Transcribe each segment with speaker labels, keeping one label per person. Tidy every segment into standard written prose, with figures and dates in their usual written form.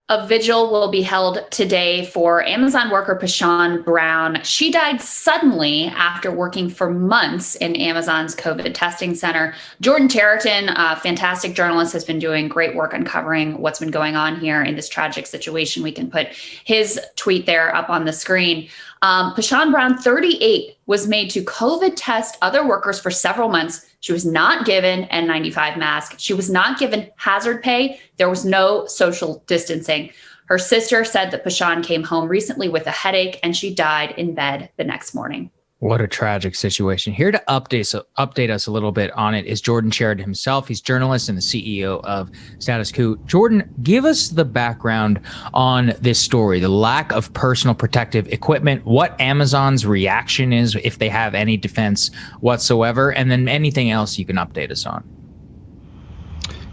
Speaker 1: A vigil will be held today for Amazon worker Pashawn Brown. She died suddenly after working for months in Amazon's COVID testing center. Jordan Chariton, a fantastic journalist, has been doing great work uncovering what's been going on here in this tragic situation. We can put his tweet there up on the screen. Pashawn Brown, 38, was made to COVID test other workers for several months. She was not given N95 mask. She was not given hazard pay. There was no social distancing. Her sister said that Pashawn came home recently with a headache and she died in bed the next morning.
Speaker 2: What a tragic situation. Here to update us a little bit on it is Jordan Chariton himself. He's journalist and the CEO of Status Quo. Jordan, give us the background on this story, the lack of personal protective equipment, what Amazon's reaction is, if they have any defense whatsoever, and then anything else you can update us on.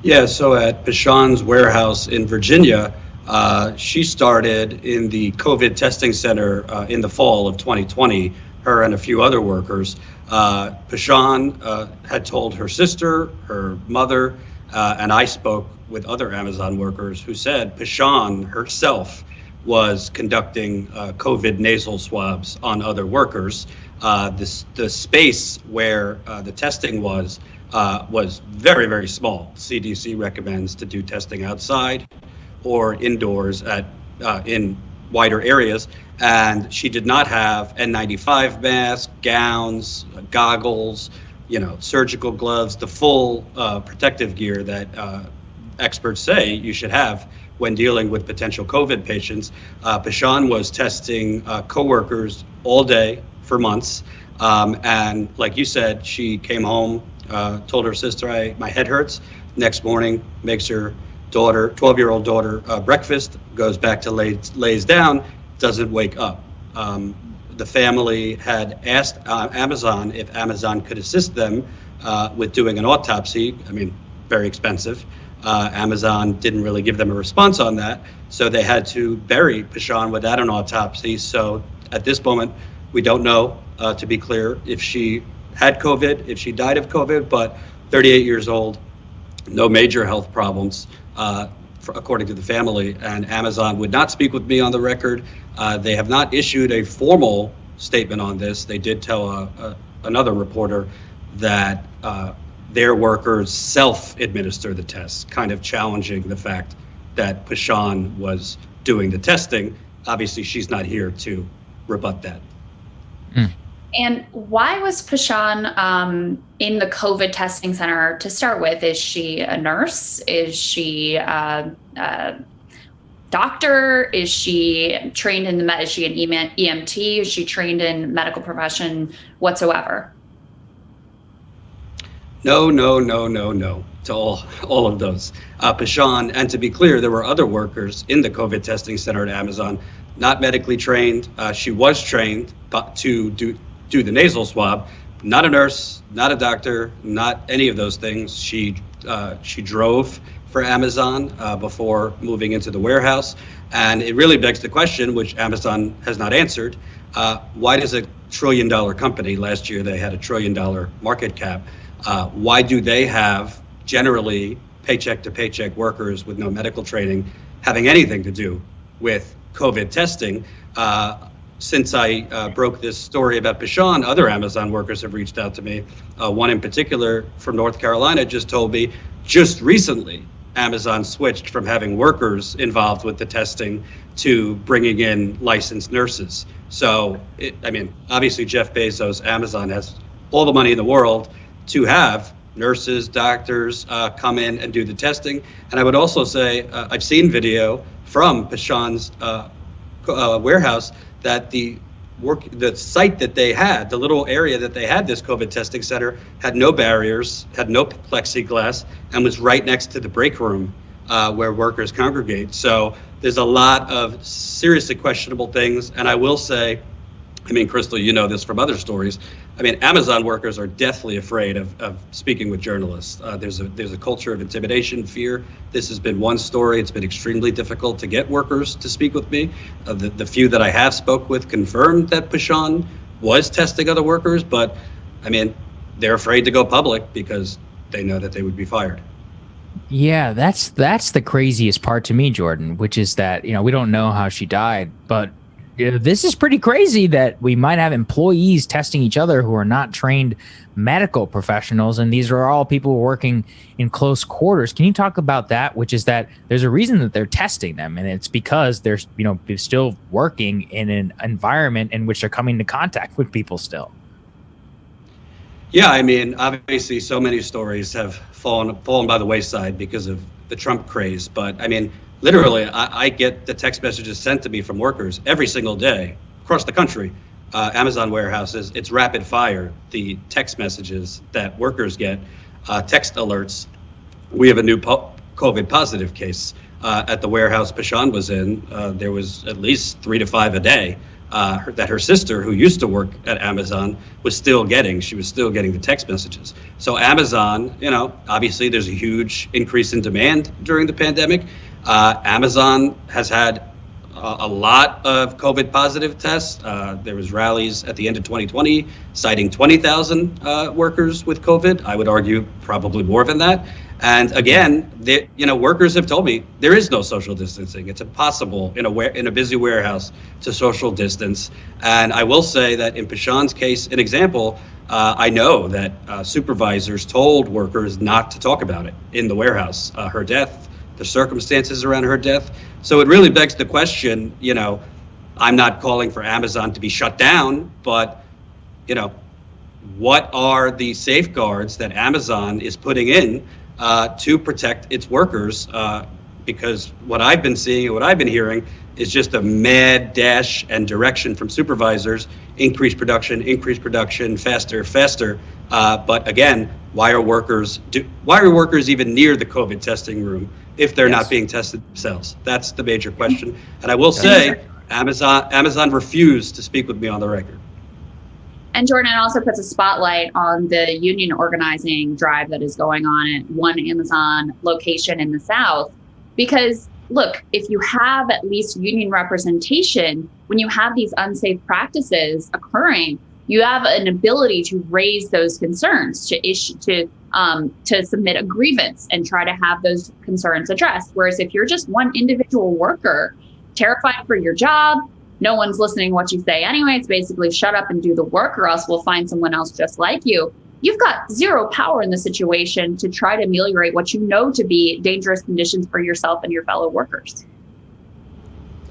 Speaker 3: Yeah, so at Pashawn's warehouse in Virginia, she started in the COVID testing center in the fall of 2020. Her and a few other workers. Pashawn had told her sister, her mother, and I spoke with other Amazon workers who said Pashawn herself was conducting COVID nasal swabs on other workers. The space where the testing was very, very small. CDC recommends to do testing outside or indoors in wider areas. And she did not have N95 masks, gowns, goggles, surgical gloves, the full protective gear that experts say you should have when dealing with potential COVID patients. Pashawn was testing coworkers all day for months. And like you said, she came home, told her sister, my head hurts. Next morning, makes her 12-year-old daughter breakfast, goes back to lays down, doesn't wake up. The family had asked Amazon if Amazon could assist them with doing an autopsy. Very expensive. Amazon didn't really give them a response on that, so they had to bury Pashawn without an autopsy. So at this moment, we don't know, to be clear, if she had COVID, if she died of COVID, but 38 years old, no major health problems, according to the family, and Amazon would not speak with me on the record. They have not issued a formal statement on this. They did tell another reporter that their workers self-administer the tests, kind of challenging the fact that Pashawn was doing the testing. Obviously, she's not here to rebut that.
Speaker 1: And why was Pashawn in the COVID testing center to start with? Is she a nurse? Is she a doctor? Is she trained in is she an EMT? Is she trained in medical profession whatsoever?
Speaker 3: No to all of those. Pashawn, and to be clear, there were other workers in the COVID testing center at Amazon, not medically trained. She was trained to do the nasal swab, not a nurse, not a doctor, not any of those things. She drove for Amazon before moving into the warehouse. And it really begs the question, which Amazon has not answered, why does a $1 trillion company, last year they had a $1 trillion market cap, why do they have generally paycheck to paycheck workers with no medical training having anything to do with COVID testing? Since I broke this story about Pashawn, other Amazon workers have reached out to me. One in particular from North Carolina just told me just recently Amazon switched from having workers involved with the testing to bringing in licensed nurses. So, obviously Jeff Bezos, Amazon has all the money in the world to have nurses, doctors come in and do the testing. And I would also say I've seen video from Pashawn's warehouse that the site that they had, the little area that they had this COVID testing center, had no barriers, had no plexiglass, and was right next to the break room where workers congregate. So there's a lot of seriously questionable things. And I will say, Crystal, you know this from other stories. Amazon workers are deathly afraid of speaking with journalists. There's a culture of intimidation, fear. This has been one story. It's been extremely difficult to get workers to speak with me. The few that I have spoke with confirmed that Pashawn was testing other workers, but they're afraid to go public because they know that they would be fired.
Speaker 2: Yeah, that's the craziest part to me, Jordan, which is that, we don't know how she died, but this is pretty crazy that we might have employees testing each other who are not trained medical professionals, and these are all people working in close quarters. Can you talk about that, which is that there's a reason that they're testing them, and it's because they're, still working in an environment in which they're coming into contact with people still.
Speaker 3: Yeah, I mean, obviously, so many stories have fallen by the wayside because of the Trump craze. But I mean, literally, I get the text messages sent to me from workers every single day across the country. Amazon warehouses, it's rapid fire. The text messages that workers get, text alerts. We have a new COVID positive case at the warehouse Pashan was in. There was at least 3 to 5 a day. That her sister, who used to work at Amazon, was still getting. She was still getting the text messages. So Amazon, obviously there's a huge increase in demand during the pandemic. Amazon has had a lot of COVID positive tests. There was rallies at the end of 2020 citing 20,000 workers with COVID. I would argue probably more than that. And again, workers have told me there is no social distancing. It's impossible in a busy warehouse to social distance. And I will say that in Pashan's case, an example, I know that supervisors told workers not to talk about it in the warehouse, her death, the circumstances around her death. So it really begs the question, I'm not calling for Amazon to be shut down, but, what are the safeguards that Amazon is putting in to protect its workers, because what I've been seeing and what I've been hearing is just a mad dash and direction from supervisors, increase production, faster. But again, why are workers even near the COVID testing room if they're not being tested themselves? That's the major question. And I will say, Amazon refused to speak with me on the record.
Speaker 1: And Jordan, also puts a spotlight on the union organizing drive that is going on at one Amazon location in the South. Because look, if you have at least union representation, when you have these unsafe practices occurring, you have an ability to raise those concerns, to submit a grievance and try to have those concerns addressed. Whereas if you're just one individual worker, terrified for your job, no one's listening to what you say anyway. It's basically shut up and do the work, or else we'll find someone else just like you. You've got zero power in the situation to try to ameliorate what you know to be dangerous conditions for yourself and your fellow workers.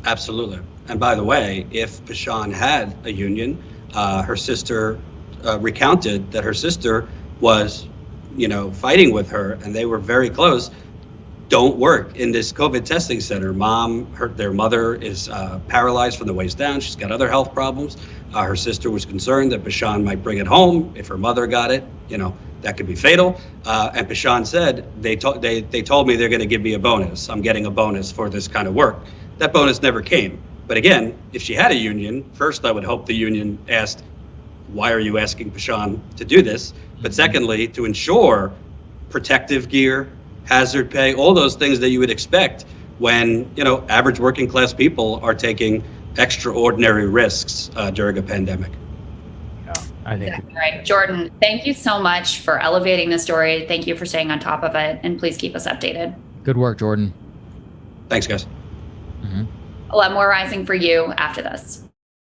Speaker 3: Absolutely. And by the way, if Pashan had a union, her sister recounted that her sister was, fighting with her, and they were very close. Don't work in this COVID testing center. Their mother is paralyzed from the waist down. She's got other health problems. Her sister was concerned that Pashan might bring it home. If her mother got it, that could be fatal. And Pashan said, they told me they're going to give me a bonus. I'm getting a bonus for this kind of work. That bonus never came. But again, if she had a union, first I would hope the union asked, why are you asking Pashan to do this? But secondly, to ensure protective gear, hazard pay, all those things that you would expect when, average working class people are taking extraordinary risks during a pandemic.
Speaker 2: Yeah, I think
Speaker 1: exactly right. Jordan, thank you so much for elevating the story. Thank you for staying on top of it, and please keep us updated.
Speaker 2: Good work, Jordan.
Speaker 3: Thanks, guys.
Speaker 1: A lot more rising for you after this.